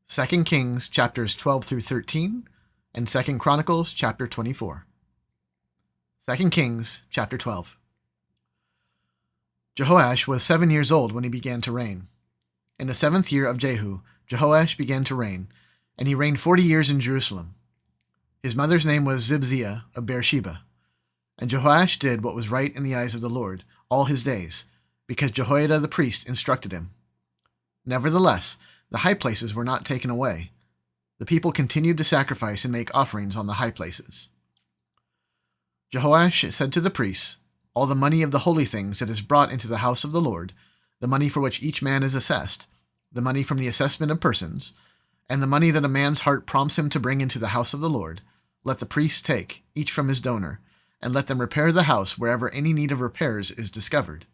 2 Kings chapters 12 through 13, and 2 Chronicles chapter 24. 2 Kings chapter 12. Jehoash was 7 years old when he began to reign. In the 7th year of Jehu, Jehoash began to reign, and he reigned 40 years in Jerusalem. His mother's name was Zibziah of Beersheba. And Jehoash did what was right in the eyes of the Lord all his days, because Jehoiada the priest instructed him. Nevertheless, the high places were not taken away. The people continued to sacrifice and make offerings on the high places. Jehoash said to the priests, "All the money of the holy things that is brought into the house of the Lord, the money for which each man is assessed, the money from the assessment of persons, and the money that a man's heart prompts him to bring into the house of the Lord, let the priests take, each from his donor, and let them repair the house wherever any need of repairs is discovered."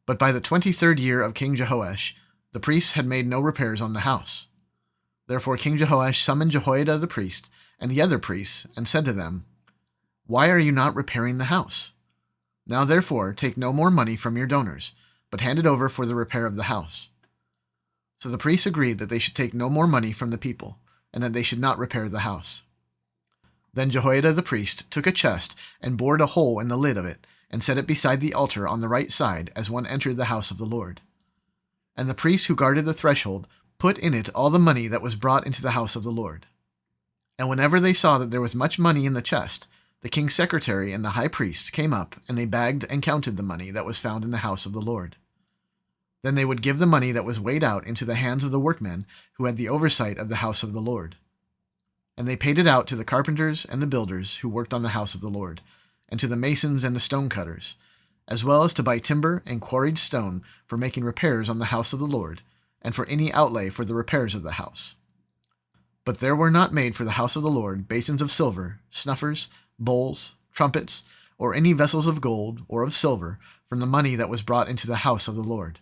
But by the 23rd year of King Jehoash, the priests had made no repairs on the house. Therefore King Jehoash summoned Jehoiada the priest and the other priests, and said to them, "Why are you not repairing the house? Now therefore take no more money from your donors, but hand it over for the repair of the house." So the priests agreed that they should take no more money from the people, and that they should not repair the house. Then Jehoiada the priest took a chest and bored a hole in the lid of it, and set it beside the altar on the right side as one entered the house of the Lord. And the priests who guarded the threshold put in it all the money that was brought into the house of the Lord. And whenever they saw that there was much money in the chest, the king's secretary and the high priest came up, and they bagged and counted the money that was found in the house of the Lord. Then they would give the money that was weighed out into the hands of the workmen who had the oversight of the house of the Lord. And they paid it out to the carpenters and the builders who worked on the house of the Lord, and to the masons and the stone cutters, as well as to buy timber and quarried stone for making repairs on the house of the Lord, and for any outlay for the repairs of the house. But there were not made for the house of the Lord basins of silver, snuffers, bowls, trumpets, or any vessels of gold or of silver from the money that was brought into the house of the Lord,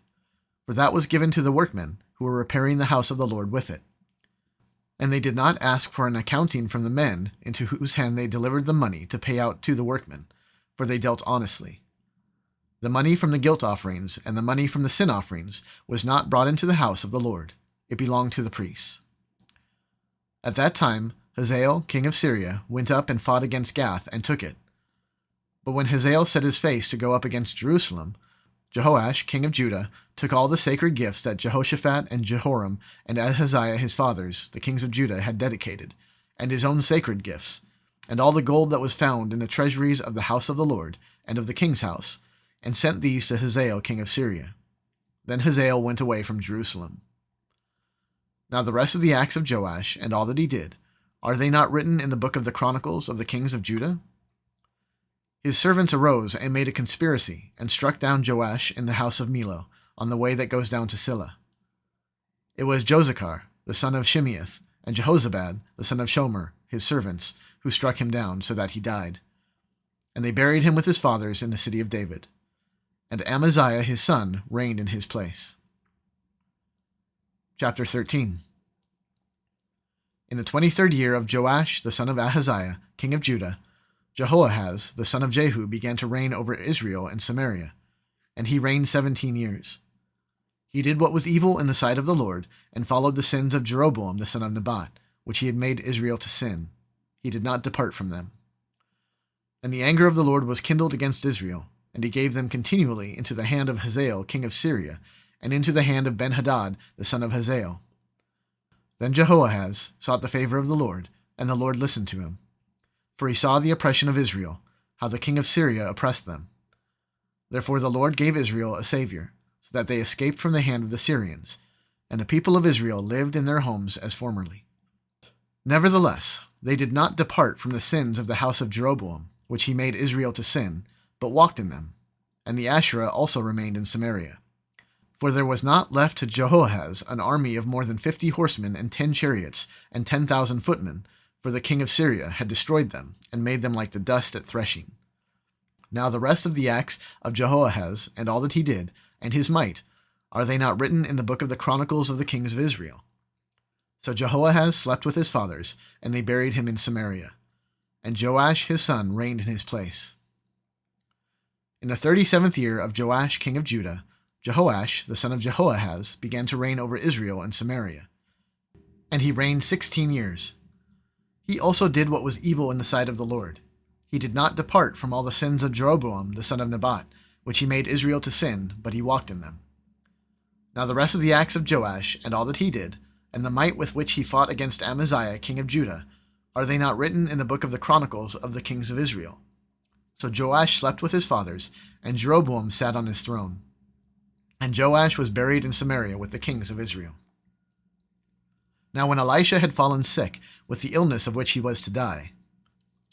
for that was given to the workmen who were repairing the house of the Lord with it. And they did not ask for an accounting from the men into whose hand they delivered the money to pay out to the workmen, for they dealt honestly. The money from the guilt offerings and the money from the sin offerings was not brought into the house of the Lord. It belonged to the priests. At that time, Hazael, king of Syria, went up and fought against Gath and took it. But when Hazael set his face to go up against Jerusalem, Jehoash, king of Judah, took all the sacred gifts that Jehoshaphat and Jehoram and Ahaziah his fathers, the kings of Judah, had dedicated, and his own sacred gifts, and all the gold that was found in the treasuries of the house of the Lord and of the king's house, and sent these to Hazael, king of Syria. Then Hazael went away from Jerusalem. Now the rest of the acts of Joash and all that he did, are they not written in the book of the Chronicles of the kings of Judah? His servants arose and made a conspiracy, and struck down Joash in the house of Millo, on the way that goes down to Silla. It was Jozachar, the son of Shimeath, and Jehozabad, the son of Shomer, his servants, who struck him down, so that he died. And they buried him with his fathers in the city of David. And Amaziah his son reigned in his place. Chapter 13. In the 23rd year of Joash the son of Ahaziah, king of Judah, Jehoahaz the son of Jehu began to reign over Israel and Samaria, and he reigned 17 years. He did what was evil in the sight of the Lord, and followed the sins of Jeroboam the son of Nebat, which he had made Israel to sin. He did not depart from them. And the anger of the Lord was kindled against Israel, and he gave them continually into the hand of Hazael king of Syria, and into the hand of Ben-Hadad the son of Hazael. Then Jehoahaz sought the favor of the Lord, and the Lord listened to him. For he saw the oppression of Israel, how the king of Syria oppressed them. Therefore the Lord gave Israel a savior, so that they escaped from the hand of the Syrians, and the people of Israel lived in their homes as formerly. Nevertheless, they did not depart from the sins of the house of Jeroboam, which he made Israel to sin, but walked in them, and the Asherah also remained in Samaria. For there was not left to Jehoahaz an army of more than 50 horsemen and 10 chariots and 10,000 footmen, for the king of Syria had destroyed them, and made them like the dust at threshing. Now the rest of the acts of Jehoahaz, and all that he did, and his might, are they not written in the book of the Chronicles of the kings of Israel? So Jehoahaz slept with his fathers, and they buried him in Samaria. And Joash his son reigned in his place. In the 37th year of Joash king of Judah, Jehoash the son of Jehoahaz began to reign over Israel and Samaria. and he reigned 16 years. He also did what was evil in the sight of the Lord. He did not depart from all the sins of Jeroboam the son of Nebat, which he made Israel to sin, but he walked in them. Now the rest of the acts of Joash, and all that he did, and the might with which he fought against Amaziah king of Judah, are they not written in the book of the Chronicles of the kings of Israel? So Joash slept with his fathers, and Jeroboam sat on his throne. And Joash was buried in Samaria with the kings of Israel. Now when Elisha had fallen sick with the illness of which he was to die,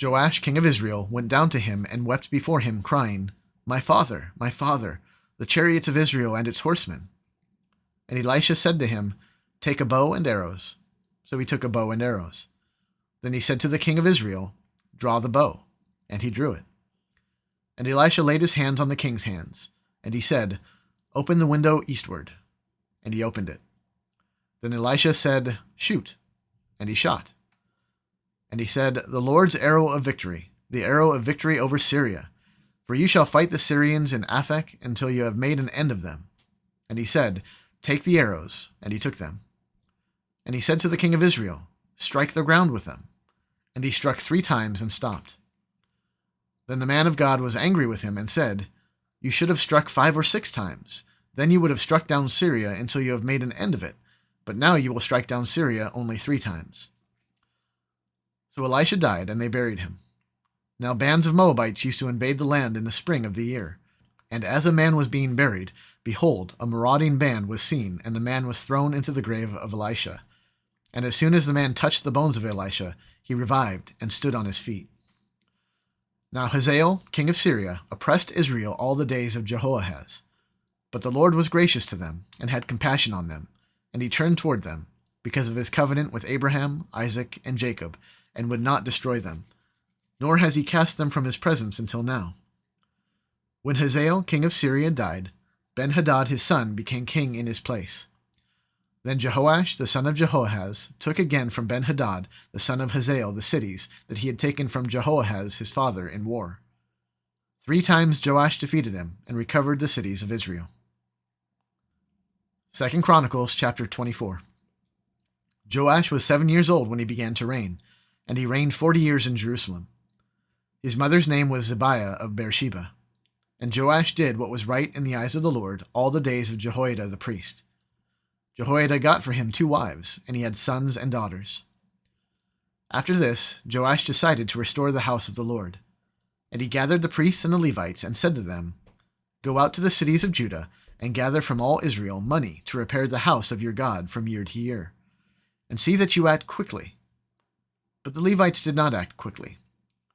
Joash king of Israel went down to him and wept before him, crying, my father, the chariots of Israel and its horsemen. And Elisha said to him, take a bow and arrows. So he took a bow and arrows. Then he said to the king of Israel, draw the bow. And he drew it. And Elisha laid his hands on the king's hands, and he said, open the window eastward. And he opened it. Then Elisha said, shoot. And he shot. And he said, the Lord's arrow of victory, the arrow of victory over Syria. For you shall fight the Syrians in Aphek until you have made an end of them. And he said, take the arrows. And he took them. And he said to the king of Israel, strike the ground with them. And he struck 3 times and stopped. Then the man of God was angry with him and said, you should have struck 5 or 6 times. Then you would have struck down Syria until you have made an end of it. But now you will strike down Syria only 3 times. So Elisha died, and they buried him. Now bands of Moabites used to invade the land in the spring of the year. And as a man was being buried, behold, a marauding band was seen, and the man was thrown into the grave of Elisha. And as soon as the man touched the bones of Elisha, he revived and stood on his feet. Now Hazael, king of Syria, oppressed Israel all the days of Jehoahaz. But the Lord was gracious to them, and had compassion on them, and he turned toward them, because of his covenant with Abraham, Isaac, and Jacob, and would not destroy them, nor has he cast them from his presence until now. When Hazael, king of Syria, died, Ben-Hadad his son became king in his place. Then Jehoash, the son of Jehoahaz, took again from Ben-Hadad, the son of Hazael, the cities that he had taken from Jehoahaz his father in war. 3 times Joash defeated him and recovered the cities of Israel. 2 Chronicles chapter 24. Joash was 7 years old when he began to reign, and he reigned 40 years in Jerusalem. His mother's name was Zibiah of Beersheba. And Joash did what was right in the eyes of the Lord all the days of Jehoiada the priest. Jehoiada got for him 2 wives, and he had sons and daughters. After this, Joash decided to restore the house of the Lord. And he gathered the priests and the Levites and said to them, go out to the cities of Judah and gather from all Israel money to repair the house of your God from year to year. And see that you act quickly. But the Levites did not act quickly.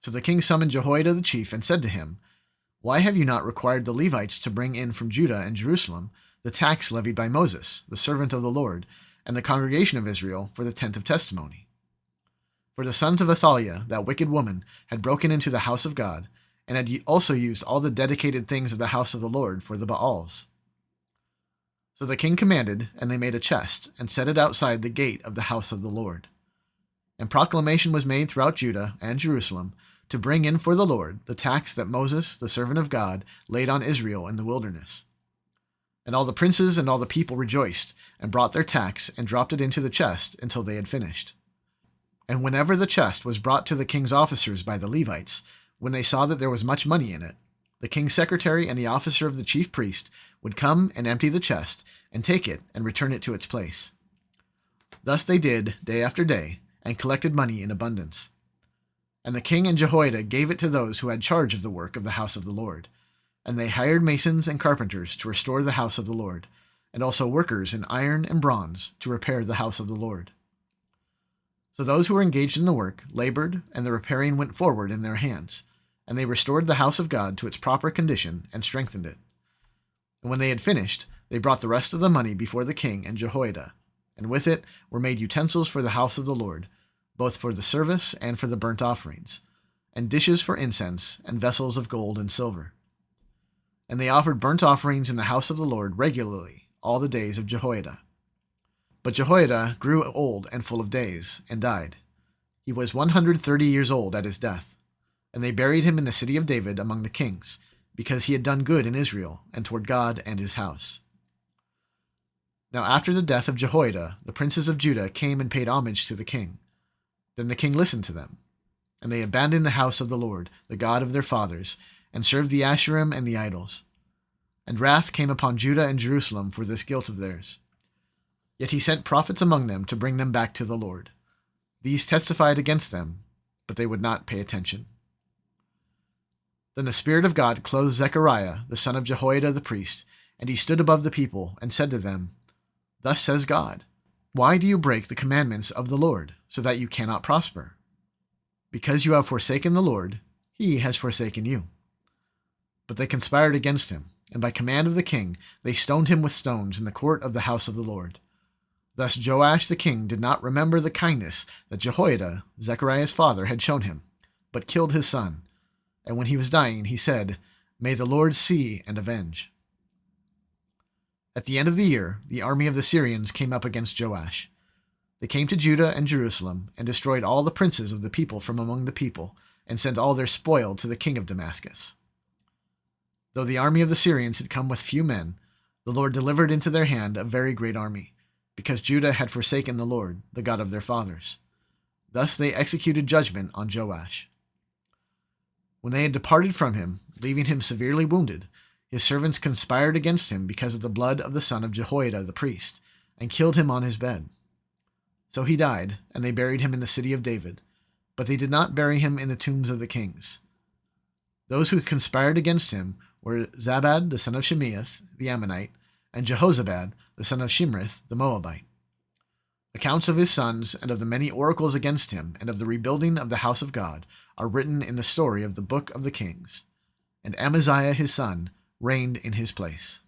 So the king summoned Jehoiada the chief and said to him, why have you not required the Levites to bring in from Judah and Jerusalem the tax levied by Moses, the servant of the Lord, and the congregation of Israel for the tent of testimony? For the sons of Athaliah, that wicked woman, had broken into the house of God, and had also used all the dedicated things of the house of the Lord for the Baals. So the king commanded, and they made a chest, and set it outside the gate of the house of the Lord. And proclamation was made throughout Judah and Jerusalem to bring in for the Lord the tax that Moses, the servant of God, laid on Israel in the wilderness. And all the princes and all the people rejoiced, and brought their tax, and dropped it into the chest until they had finished. And whenever the chest was brought to the king's officers by the Levites, when they saw that there was much money in it, the king's secretary and the officer of the chief priest would come and empty the chest, and take it and return it to its place. Thus they did day after day, and collected money in abundance. And the king and Jehoiada gave it to those who had charge of the work of the house of the Lord. And they hired masons and carpenters to restore the house of the Lord, and also workers in iron and bronze to repair the house of the Lord. So those who were engaged in the work labored, and the repairing went forward in their hands, and they restored the house of God to its proper condition and strengthened it. And when they had finished, they brought the rest of the money before the king and Jehoiada, and with it were made utensils for the house of the Lord, both for the service and for the burnt offerings, and dishes for incense, and vessels of gold and silver. And they offered burnt offerings in the house of the Lord regularly all the days of Jehoiada. But Jehoiada grew old and full of days, and died. He was 130 years old at his death, and they buried him in the city of David among the kings, because he had done good in Israel, and toward God and his house. Now after the death of Jehoiada, the princes of Judah came and paid homage to the king. Then the king listened to them, and they abandoned the house of the Lord, the God of their fathers, and served the Asherim and the idols. And wrath came upon Judah and Jerusalem for this guilt of theirs. Yet he sent prophets among them to bring them back to the Lord. These testified against them, but they would not pay attention. Then the Spirit of God clothed Zechariah, the son of Jehoiada the priest, and he stood above the people and said to them, Thus says God, Why do you break the commandments of the Lord, so that you cannot prosper? Because you have forsaken the Lord, he has forsaken you. But they conspired against him, and by command of the king they stoned him with stones in the court of the house of the Lord. Thus Joash the king did not remember the kindness that Jehoiada, Zechariah's father, had shown him, but killed his son. And when he was dying, he said, May the Lord see and avenge. At the end of the year, the army of the Syrians came up against Joash. They came to Judah and Jerusalem, and destroyed all the princes of the people from among the people, and sent all their spoil to the king of Damascus. Though the army of the Syrians had come with few men, the Lord delivered into their hand a very great army, because Judah had forsaken the Lord, the God of their fathers. Thus they executed judgment on Joash. When they had departed from him, leaving him severely wounded, his servants conspired against him because of the blood of the son of Jehoiada the priest, and killed him on his bed. So he died, and they buried him in the city of David, but they did not bury him in the tombs of the kings. Those who conspired against him were Zabad the son of Shimeath the Ammonite, and Jehozabad the son of Shimrith the Moabite. Accounts of his sons and of the many oracles against him and of the rebuilding of the house of God are written in the story of the book of the Kings. And Amaziah his son reigned in his place.